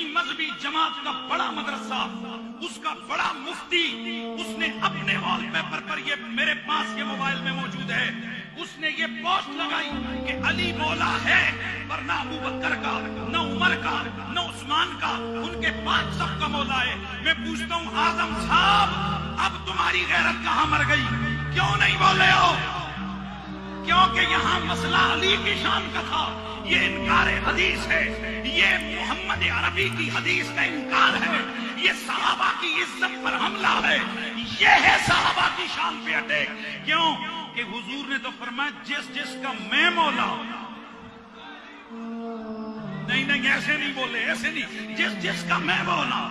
مذہبی جماعت کا بڑا مدرسہ، اس کا بڑا مفتی، اس نے اپنے وال پیپر پر، یہ میرے پاس یہ موبائل میں موجود ہے، اس نے یہ پوسٹ لگائی کہ علی مولا ہے، پر نہ ابو بکر کا، نہ عمر کا، نہ عثمان کا، ان کے پاس سب کا مولا ہے۔ میں پوچھتا ہوں اعظم صاحب، اب تمہاری غیرت کہاں مر گئی؟ کیوں نہیں بولے ہو؟ کیونکہ یہاں مسئلہ علی کی شان کا تھا۔ یہ انکار حدیث ہے، یہ محمد عربی کی حدیث کا انکار ہے، یہ صحابہ کی عزت پر حملہ ہے، یہ ہے صحابہ کی شان پہ اٹیک۔ کیوں کہ حضور نے تو فرمایا جس جس کا میں مولا، نہیں ایسے نہیں بولے، ایسے نہیں، جس جس کا میں مولا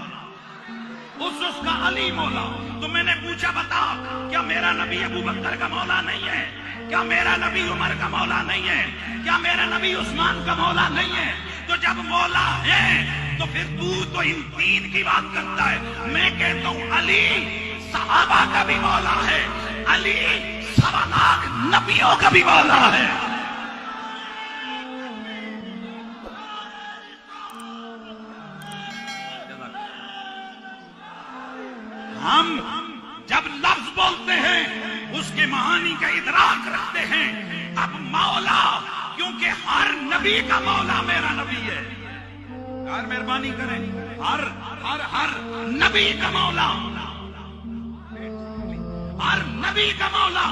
اس کا علی مولا۔ تو میں نے پوچھا بتا، کیا میرا نبی ابو بکر کا مولا نہیں ہے؟ کیا میرا نبی عمر کا مولا نہیں ہے؟ کیا میرا نبی عثمان کا مولا نہیں ہے؟ تو جب مولا ہے تو پھر تو ان تین کی بات کرتا ہے۔ میں کہتا ہوں علی صحابہ کا بھی مولا ہے، علی سوا لاکھ نبیوں کا بھی مولا ہے۔ ہم جب لفظ بولتے ہیں اس کے معانی کا ادراک رکھتے ہیں۔ اب مولا، کیونکہ ہر نبی کا مولا میرا نبی ہے، یار مہربانی کریں، ہر نبی کا مولا، ہر نبی کا مولا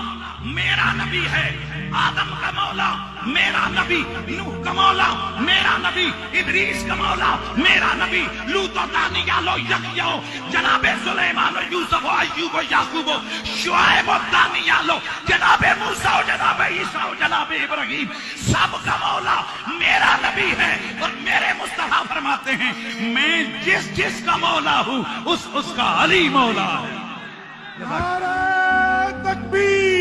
میرا نبی ہے۔ آدم کا مولا میرا نبی، نوح کا مولا میرا نبی، ادریس کا مولا میرا نبی، لوط و دانیال و یحییٰ، جناب سلیمان و یوسف و ایوب و یعقوب و شعیب و دانیال، جناب موسیٰ و جناب عیسیٰ و جناب ابراہیم، سب کا مولا میرا نبی ہے۔ اور میرے مصطفیٰ فرماتے ہیں میں جس جس کا مولا ہوں اس کا علی مولا ہے۔ نعرہ تکبیر!